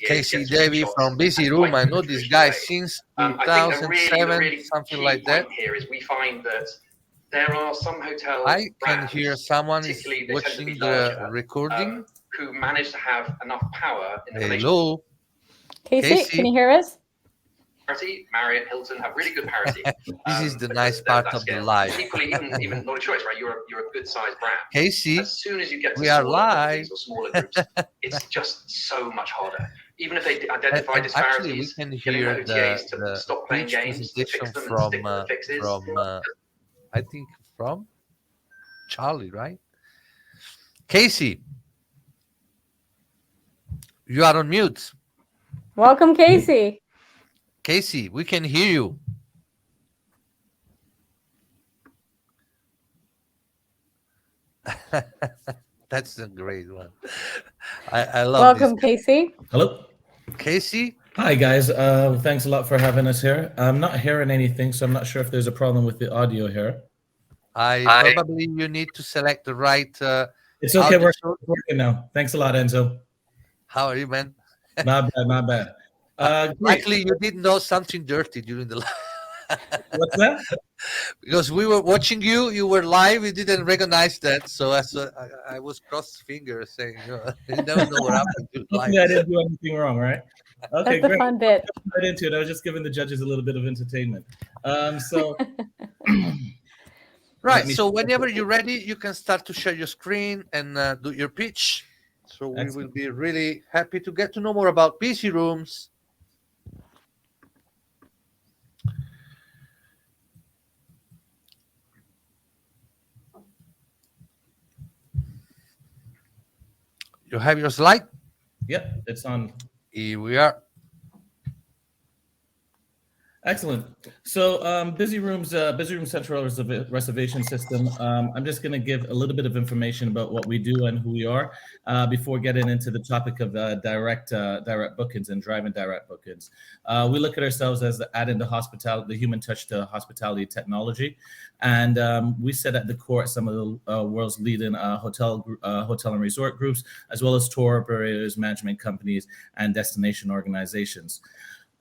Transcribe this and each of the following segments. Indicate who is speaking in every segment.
Speaker 1: Casey Davy from Busy Room. I know this guy since
Speaker 2: I think the
Speaker 1: 2007,
Speaker 2: really
Speaker 1: something
Speaker 2: key
Speaker 1: like that.
Speaker 2: point here is we find that there are some hotel
Speaker 1: I can
Speaker 2: brands,
Speaker 1: hear someone is
Speaker 2: particularly they tend to be
Speaker 1: watching the
Speaker 2: larger,
Speaker 1: recording.
Speaker 2: who manage to have enough power in the relation.
Speaker 1: Hello,
Speaker 3: Casey, can you hear us?
Speaker 2: Parity, Marriott, Hilton have really good parity.
Speaker 1: This is the nice part of the live.
Speaker 2: Equally, even not a choice, right? You're a good sized brand.
Speaker 1: Casey,
Speaker 2: as soon as you get to
Speaker 1: we are
Speaker 2: smaller
Speaker 1: live.
Speaker 2: properties or smaller groups, it's just so much harder. Even if they identify
Speaker 1: And
Speaker 2: disparities,
Speaker 1: actually, we can
Speaker 2: getting
Speaker 1: hear
Speaker 2: the OTAs to stop playing
Speaker 1: pitch
Speaker 2: games, to
Speaker 1: presentation
Speaker 2: fix them and
Speaker 1: from
Speaker 2: stick with the fixes.
Speaker 1: I think from Charlie, right? Casey, you are on mute.
Speaker 3: Welcome, Casey.
Speaker 1: Casey, we can hear you. That's a great one. I love
Speaker 3: Welcome,
Speaker 1: this.
Speaker 3: Casey.
Speaker 4: Hello.
Speaker 1: Casey?
Speaker 4: Hi, guys. Thanks a lot for having us here. I'm not hearing anything, so I'm not sure if there's a problem with the audio here.
Speaker 1: Probably you need to select the right.
Speaker 4: It's okay. We're working now. Thanks a lot, Enzo.
Speaker 1: How are you, man?
Speaker 4: Not bad, not bad.
Speaker 1: Likely you didn't know something dirty during the live.
Speaker 4: What's that?
Speaker 1: Because we were watching you, you were live, we didn't recognize that. So I was cross fingers saying, you never know what happened.
Speaker 4: I didn't do anything wrong, right? Okay,
Speaker 3: that's the fun bit.
Speaker 4: Right into it. I was just giving the judges a little bit of entertainment.
Speaker 1: Right. So whenever you're ready, you can start to share your screen and do your pitch. So we will be really happy to get to know more about PC rooms. You have your slide?
Speaker 4: Yep, it's on.
Speaker 1: Here we are.
Speaker 4: Excellent. So Busy Room Central Reservation System. I'm just going to give a little bit of information about what we do and who we are before getting into the topic of direct bookings and driving direct bookings. We look at ourselves as adding the human touch to hospitality technology, and we sit at the core at some of the world's leading hotel and resort groups, as well as tour operators, management companies, and destination organizations.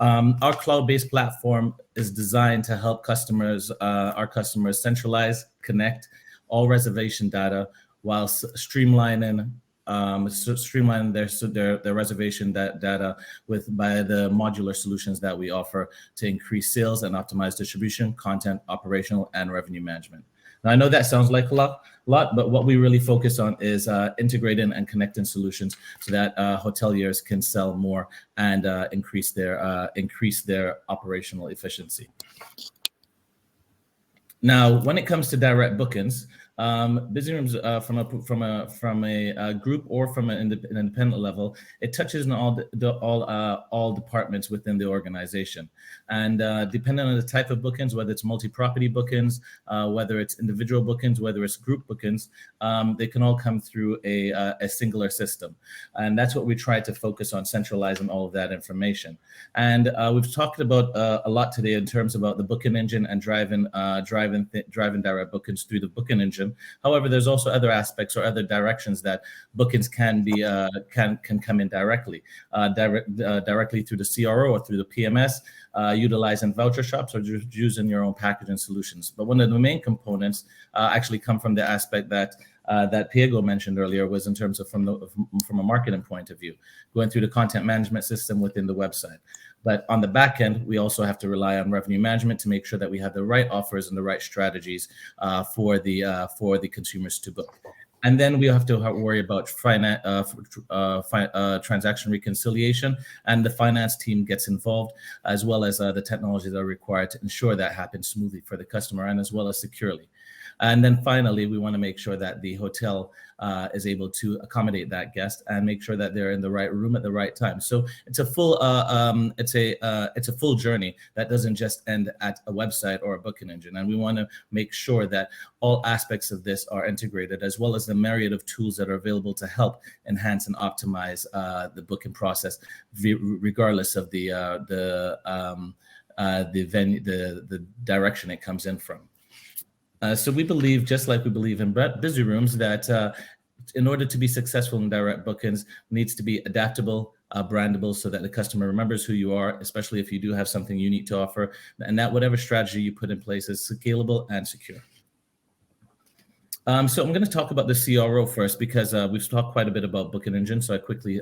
Speaker 4: Our cloud-based platform is designed to help our customers centralize, connect all reservation data while streamlining their reservation data by the modular solutions that we offer to increase sales and optimize distribution, content, operational, and revenue management. Now, I know that sounds like a lot, but what we really focus on is integrating and connecting solutions so that hoteliers can sell more and increase their operational efficiency. Now, when it comes to direct bookings, Busy Rooms from a group or from an independent level, it touches on all departments within the organization, and depending on the type of bookings, whether it's multi-property bookings, whether it's individual bookings, whether it's group bookings, they can all come through a singular system, and that's what we try to focus on, centralizing all of that information. And we've talked about a lot today in terms about the booking engine and driving direct bookings through the booking engine. However, there's also other aspects or other directions that bookings can come in directly, directly through the CRO or through the PMS, utilizing voucher shops or just using your own packaging solutions. But one of the main components actually come from the aspect that Piego mentioned earlier, was in terms of from a marketing point of view, going through the content management system within the website. But on the back end, we also have to rely on revenue management to make sure that we have the right offers and the right strategies for the consumers to book. And then we have to worry about transaction reconciliation, and the finance team gets involved, as well as the technologies that are required to ensure that happens smoothly for the customer and as well as securely. And then finally, we want to make sure that the hotel is able to accommodate that guest and make sure that they're in the right room at the right time. So it's a full journey that doesn't just end at a website or a booking engine. And we want to make sure that all aspects of this are integrated, as well as the myriad of tools that are available to help enhance and optimize the booking process, regardless of the venue, the direction it comes in from. So we believe, just like we believe in Busy Rooms, that in order to be successful in direct bookings, needs to be adaptable, brandable, so that the customer remembers who you are, especially if you do have something unique to offer, and that whatever strategy you put in place is scalable and secure. So I'm going to talk about the CRO first, because we've talked quite a bit about Booking Engine, so I quickly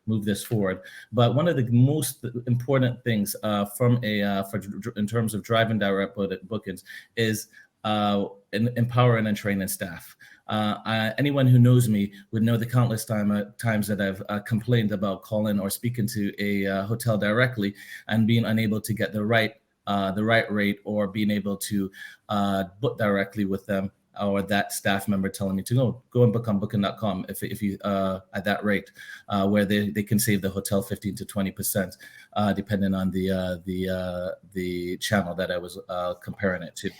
Speaker 4: move this forward. But one of the most important things in terms of driving direct bookings is empowering and training staff. Anyone who knows me would know the countless times that I've complained about calling or speaking to a hotel directly and being unable to get the right rate, or being able to book directly with them, or that staff member telling me to go and book on booking.com if you at that rate, where they can save the hotel 15 to 20%, depending on the channel that I was comparing it to.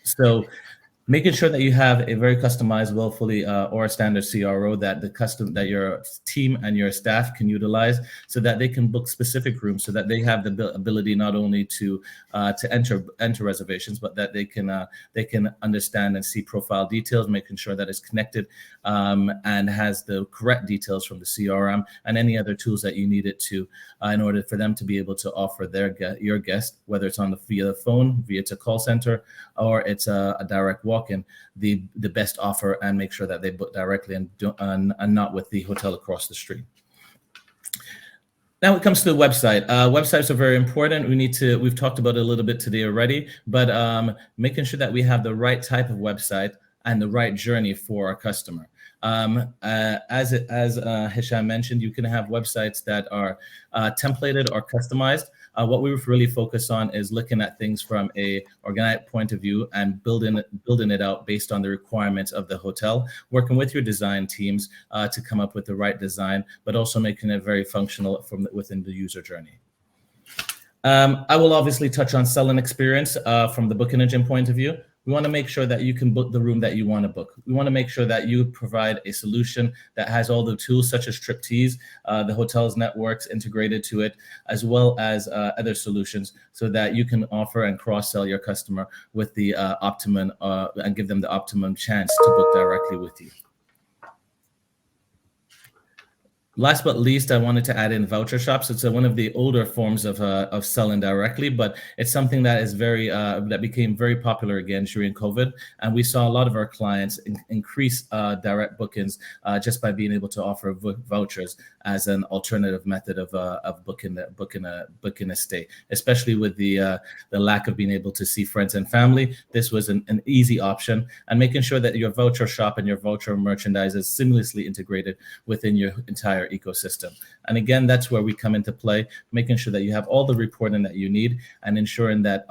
Speaker 4: So making sure that you have a very customizable, fully or a standard CRO that your team and your staff can utilize, so that they can book specific rooms, so that they have the ability not only to enter reservations, but that they can understand and see profile details, making sure that it's connected and has the correct details from the CRM and any other tools that you need it to, in order for them to be able to offer your guest, whether it's via the phone, via a call center, or it's a direct walk-in, the best offer, and make sure that they book directly and not with the hotel across the street. Now it comes to the website. Websites are very important. We've talked about it a little bit today already, but making sure that we have the right type of website and the right journey for our customer. As Hisham mentioned, you can have websites that are templated or customized. What we really focus on is looking at things from a organic point of view and building it out based on the requirements of the hotel, working with your design teams to come up with the right design, but also making it very functional within the user journey. I will obviously touch on selling experience from the Booking Engine point of view. We want to make sure that you can book the room that you want to book. We want to make sure that you provide a solution that has all the tools, such as Triptease, the hotel's networks integrated to it, as well as other solutions, so that you can offer and cross-sell your customer with the optimum and give them the optimum chance to book directly with you. Last but least, I wanted to add in voucher shops. It's one of the older forms of selling directly, but it's something that is that became very popular again during COVID, and we saw a lot of our clients increase direct bookings just by being able to offer vouchers as an alternative method of booking a stay, especially with the lack of being able to see friends and family. This was an easy option, and making sure that your voucher shop and your voucher merchandise is seamlessly integrated within your entire ecosystem. And again, that's where we come into play, making sure that you have all the reporting that you need, and ensuring that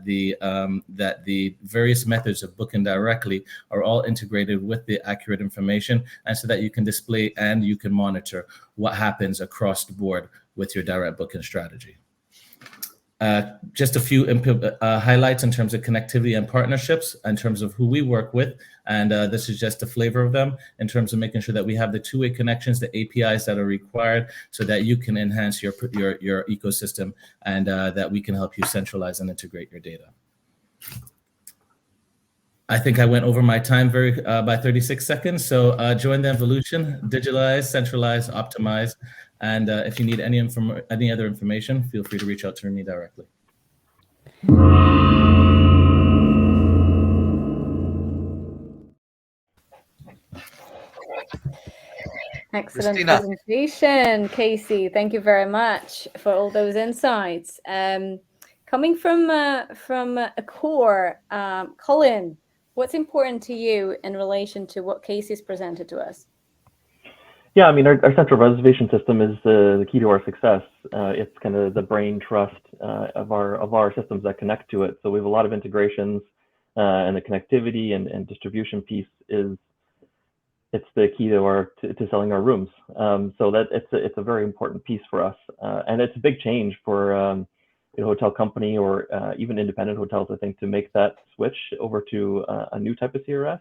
Speaker 4: the various methods of booking directly are all integrated with the accurate information, and so that you can display and you can monitor what happens across the board with your direct booking strategy. Just a few highlights in terms of connectivity and partnerships, in terms of who we work with, and this is just a flavor of them, in terms of making sure that we have the two-way connections, the APIs that are required, so that you can enhance your ecosystem, and that we can help you centralize and integrate your data. I think I went over my time by 36 seconds, so join the evolution, digitalize, centralize, optimize. And if you need any other information, feel free to reach out to me directly.
Speaker 3: Excellent
Speaker 1: Christina.
Speaker 3: presentation, Casey. Thank you very much for all those insights. Coming from a core, Colin, what's important to you in relation to what Casey's presented to us?
Speaker 5: Yeah, I mean, our central reservation system is the key to our success. It's kind of the brain trust of our systems that connect to it. So we have a lot of integrations, and the connectivity and distribution piece it's the key to selling our rooms. So that it's a very important piece for us, and it's a big change for a hotel company or even independent hotels, I think, to make that switch over to a new type of CRS.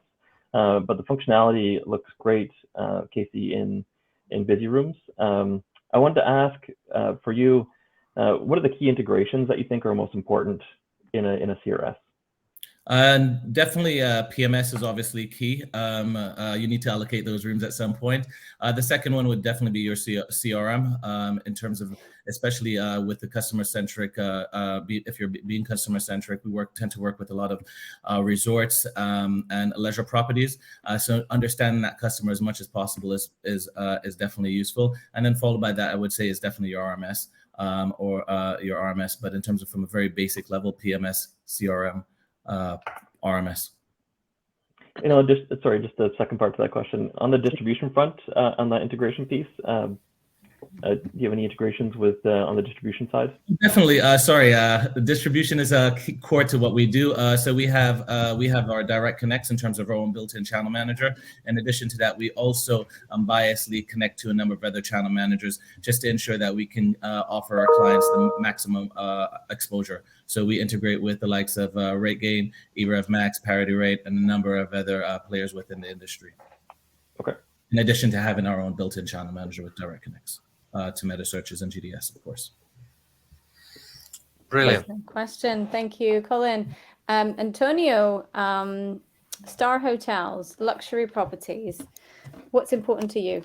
Speaker 5: But the functionality looks great, Casey, in busy rooms. I wanted to ask for you, what are the key integrations that you think are most important in a CRS?
Speaker 4: Definitely, PMS is obviously key. You need to allocate those rooms at some point. The second one would definitely be your CRM, in terms of, especially with the customer-centric, if you're being customer-centric, we tend to work with a lot of resorts and leisure properties. So understanding that customer as much as possible is definitely useful. And then followed by that, I would say, is definitely your RMS, or your RMS. But in terms of from a very basic level, PMS, CRM, RMS.
Speaker 5: Just the second part to that question. On the distribution front, on the integration piece, do you have any integrations with on the distribution side?
Speaker 4: Definitely. Distribution is core to what we do. So we have our direct connects in terms of our own built-in channel manager. In addition to that, we also unbiasedly connect to a number of other channel managers just to ensure that we can offer our clients the maximum exposure. So we integrate with the likes of RateGain, eRev Max, Parity Rate, and a number of other players within the industry.
Speaker 5: Okay.
Speaker 4: In addition to having our own built-in channel manager with direct connects to meta searches and GDS, of course.
Speaker 1: Brilliant
Speaker 3: question. Thank you, Colin. Antonio, star hotels, luxury properties. What's important to you?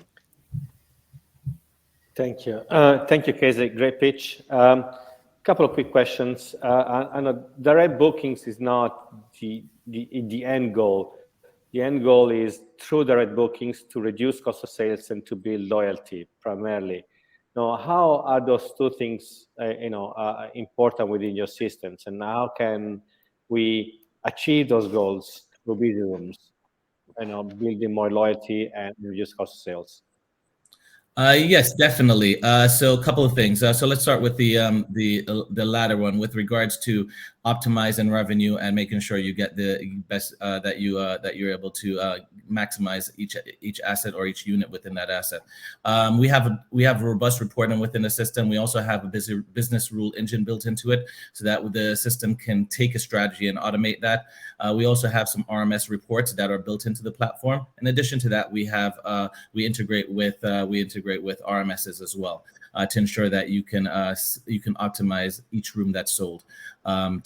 Speaker 6: Thank you. Thank you, Casey. Great pitch. Couple of quick questions. I know direct bookings is not the end goal. The end goal is through direct bookings to reduce cost of sales and to build loyalty primarily. Now, how are those two things, important within your systems, and how can we achieve those goals through busy rooms? Building more loyalty and reduce cost of sales.
Speaker 4: Yes, definitely. So a couple of things. So let's start with the latter one with regards to optimizing revenue and making sure you get the best that you're able to maximize each asset or each unit within that asset. We have robust reporting within the system. We also have a business rule engine built into it so that the system can take a strategy and automate that. We also have some RMS reports that are built into the platform. In addition to that, we integrate with RMSs as well to ensure that you can optimize each room that's sold, and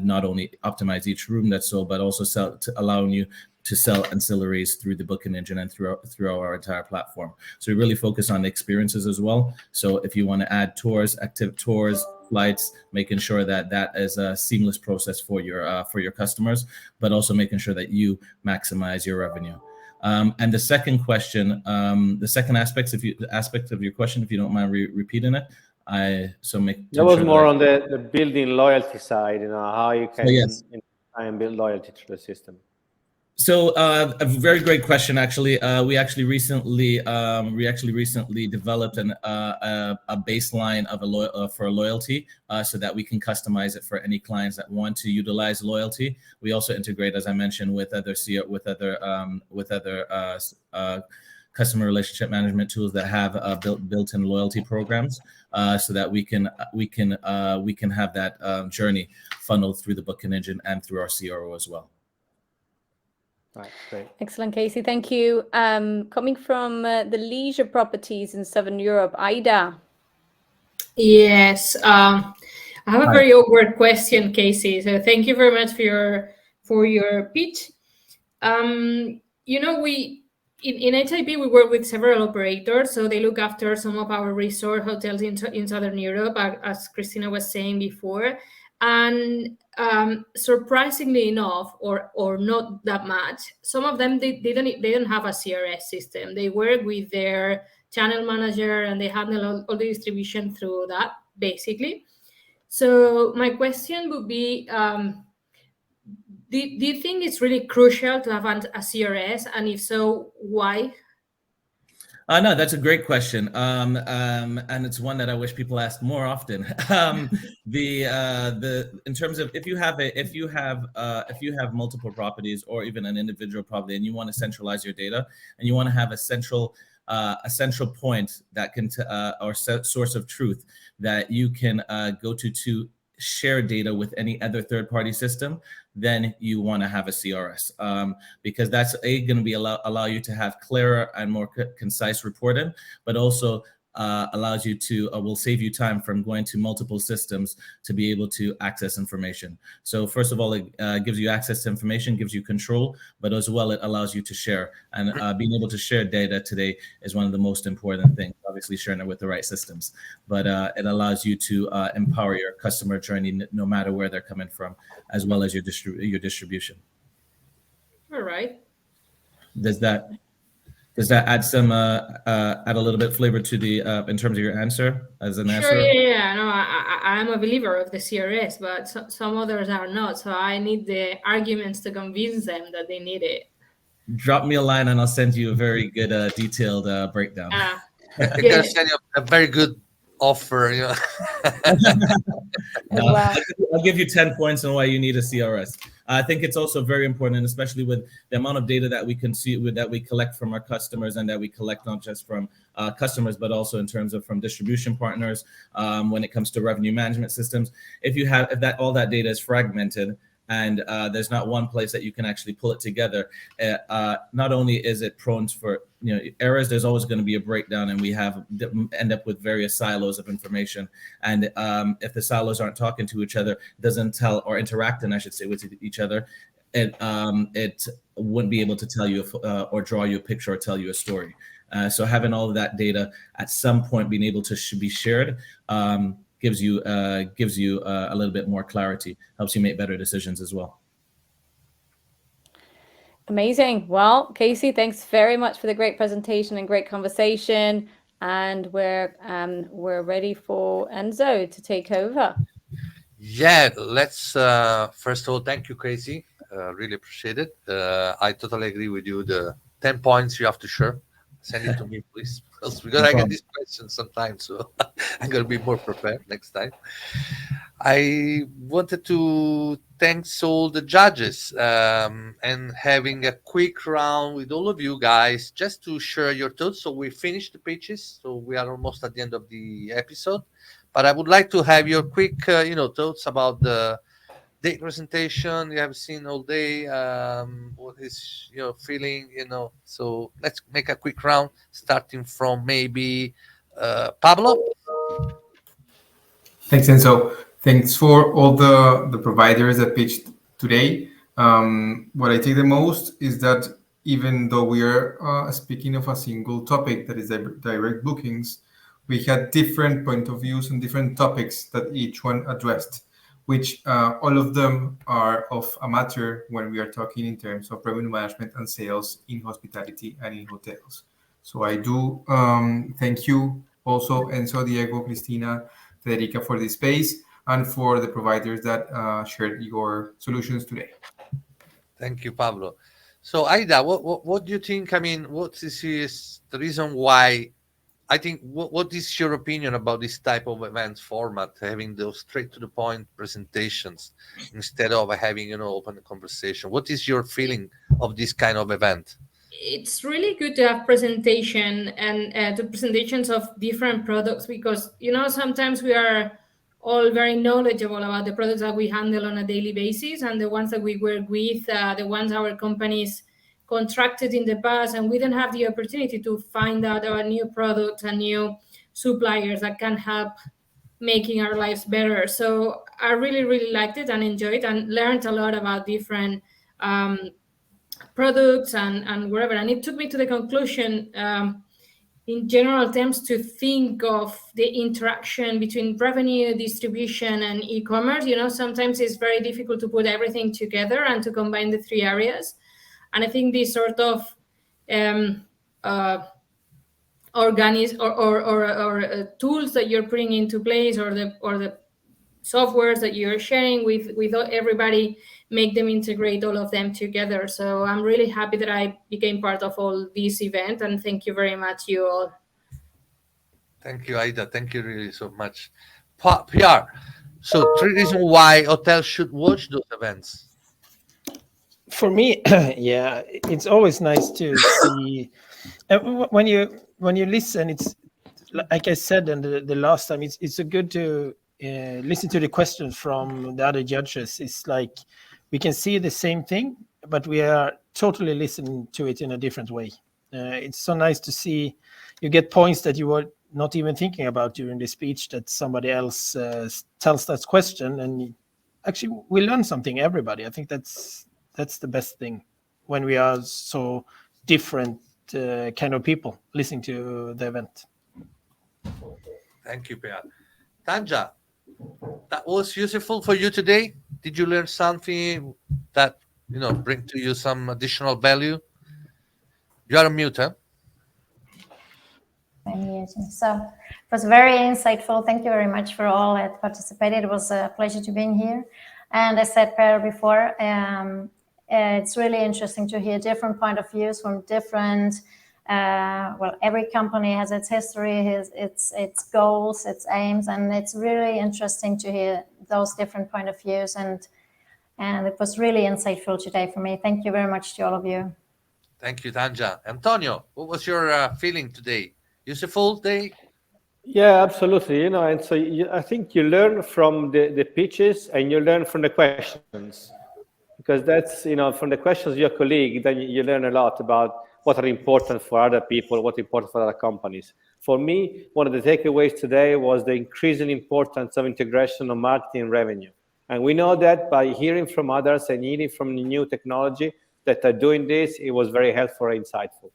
Speaker 4: not only optimize each room that's sold, but also allowing you to sell ancillaries through the booking engine and through our entire platform. So we really focus on the experiences as well. So if you want to add tours, active tours, flights, making sure that is a seamless process for your customers, but also making sure that you maximize your revenue. And the second question, the second aspect of your question, if you don't mind repeating it, that
Speaker 6: was more on the building loyalty side. How you can try and build loyalty through the system.
Speaker 4: So a very great question. Actually, we actually recently developed a baseline for loyalty, so that we can customize it for any clients that want to utilize loyalty. We also integrate, as I mentioned, with other customer relationship management tools that have built-in loyalty programs, so that we can have that journey funneled through the booking engine and through our CRO as well.
Speaker 6: Right, great.
Speaker 3: Excellent, Casey. Thank you. Coming from the leisure properties in Southern Europe, Ida.
Speaker 7: Yes, I have a very awkward question, Casey. So thank you very much for your pitch. In HIP we work with several operators, so they look after some of our resort hotels in Southern Europe, as Christina was saying before. And surprisingly enough, or not that much, some of them they don't have a CRS system. They work with their channel manager and they handle all the distribution through that, basically. So my question would be, do you think it's really crucial to have a CRS, and if so, why?
Speaker 4: No, that's a great question, and it's one that I wish people asked more often. In terms of if you have multiple properties or even an individual property, and you want to centralize your data, and you want to have a central point that can or source of truth that you can go to share data with any other third-party system, then you want to have a CRS, because that's going to be allow you to have clearer and more concise reporting, but also allows you to will save you time from going to multiple systems to be able to access information. So first of all, it gives you access to information, gives you control, but as well it allows you to share. And being able to share data today is one of the most important things. Obviously, sharing it with the right systems, but it allows you to empower your customer journey no matter where they're coming from, as well as your distribution.
Speaker 7: All right.
Speaker 4: Does that add some add a little bit flavor to the in terms of your answer as an answer?
Speaker 7: Sure, yeah. No, I'm a believer of the CRS, but some others are not. So I need the arguments to convince them that they need it.
Speaker 4: Drop me a line and I'll send you a very good detailed breakdown.
Speaker 1: I'm gonna send you a very good offer. You know.
Speaker 4: I'll give you 10 points on why you need a CRS. I think it's also very important, especially with the amount of data that we can see that we collect from our customers, and that we collect not just from customers, but also in terms of from distribution partners. When it comes to revenue management systems, if all that data is fragmented, and there's not one place that you can actually pull it together, not only is it prone for errors, there's always going to be a breakdown, and we end up with various silos of information. And if the silos aren't talking to each other, doesn't tell or interacting, I should say, with each other, it wouldn't be able to tell you or draw you a picture or tell you a story. So having all of that data at some point being able to be shared gives you a little bit more clarity, helps you make better decisions as well.
Speaker 3: Amazing. Well, Casey, thanks very much for the great presentation and great conversation. And we're ready for Enzo to take over.
Speaker 1: Yeah, let's first of all, thank you, Casey. Really appreciate it. I totally agree with you. The 10 points you have to share. Send it to me, please, because I get these questions sometimes, so I'm gonna be more prepared next time. I wanted to thank all the judges and having a quick round with all of you guys just to share your thoughts. So we finished the pitches, so we are almost at the end of the episode. But I would like to have your quick, thoughts about the date presentation you have seen all day. What is your feeling? So let's make a quick round, starting from maybe Pablo.
Speaker 8: Thanks, Enzo. Thanks for all the providers that pitched today. What I take the most is that even though we are speaking of a single topic that is direct bookings, we had different point of views and different topics that each one addressed, which all of them are of a matter when we are talking in terms of revenue management and sales in hospitality and in hotels. So I do thank you also, Enzo, Diego, Cristina, Federica, for this space, and for the providers that shared your solutions today.
Speaker 1: Thank you, Pablo. So Aida, what do you think? I mean, what is the reason why? I think what is your opinion about this type of event format, having those straight to the point presentations instead of having open conversation? What is your feeling of this kind of event?
Speaker 7: It's really good to have presentation and the presentations of different products, because sometimes we are all very knowledgeable about the products that we handle on a daily basis, and the ones that we work with, the ones our companies contracted in the past, and we don't have the opportunity to find out about new products and new suppliers that can help making our lives better. So I really, really liked it and enjoyed and learned a lot about different products and wherever. And it took me to the conclusion, in general terms, to think of the interaction between revenue, distribution, and e-commerce. Sometimes it's very difficult to put everything together and to combine the three areas. And I think these sort of organic or tools that you're putting into place, or the softwares that you're sharing with everybody, make them integrate all of them together. So I'm really happy that I became part of all this event, and thank you very much, you all.
Speaker 1: Thank you, Aida. Thank you really so much. PR. So 3 reasons why hotels should watch those events.
Speaker 9: For me, yeah, it's always nice to see when you listen. It's like I said, and the last time, it's a good to listen to the questions from the other judges. It's like we can see the same thing, but we are totally listening to it in a different way. It's so nice to see you get points that you not even thinking about during the speech that somebody else tells that question, and actually we learn something, everybody. I think that's the best thing when we are so different kind of people listening to the event.
Speaker 1: Thank you, Pierre. Tanja, that was useful for you today. Did you learn something that bring to you some additional value? You are on mute, huh?
Speaker 10: So it was very insightful. Thank you very much for all that participated. It was a pleasure to being here. And as I said, Per, before, it's really interesting to hear different point of views from different. Every company has its history, its goals, its aims, and it's really interesting to hear those different point of views. And it was really insightful today for me. Thank you very much to all of you.
Speaker 1: Thank you, Tanja. Antonio, what was your feeling today? Useful day?
Speaker 6: Yeah, absolutely. And so I think you learn from the pitches and you learn from the questions, because that's, from the questions of your colleague, then you learn a lot about what are important for other people, what are important for other companies. For me, one of the takeaways today was the increasing importance of integration of marketing and revenue. And we know that by hearing from others and hearing from the new technology that are doing this, it was very helpful and insightful.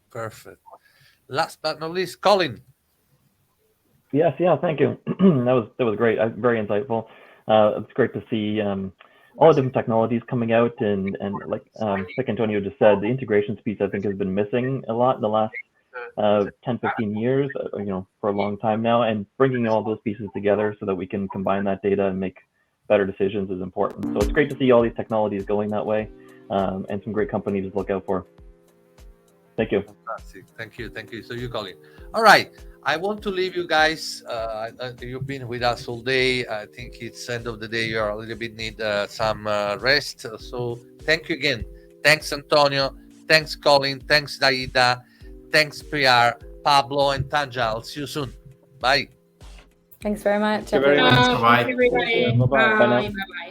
Speaker 1: Perfect. Last but not least, Colin.
Speaker 5: Yes, yeah, thank you. that was great. Very insightful. It's great to see all the different technologies coming out, and like Antonio just said, the integrations piece I think has been missing a lot in the last 10, 15 years, for a long time now, and bringing all those pieces together so that we can combine that data and make better decisions is important. So it's great to see all these technologies going that way, and some great companies to look out for. Thank you.
Speaker 1: Fantastic. Thank you. So you, Colin. All right. I want to leave you guys. You've been with us all day. I think it's end of the day. You're a little bit need some rest. So thank you again. Thanks, Antonio. Thanks, Colin. Thanks, Daida. Thanks, Pierre, Pablo, and Tanja. I'll see you soon. Bye.
Speaker 3: Thanks very much.
Speaker 6: Thank you very much.
Speaker 7: Bye.
Speaker 8: Bye.
Speaker 7: Everybody.
Speaker 5: Bye now.
Speaker 7: Bye.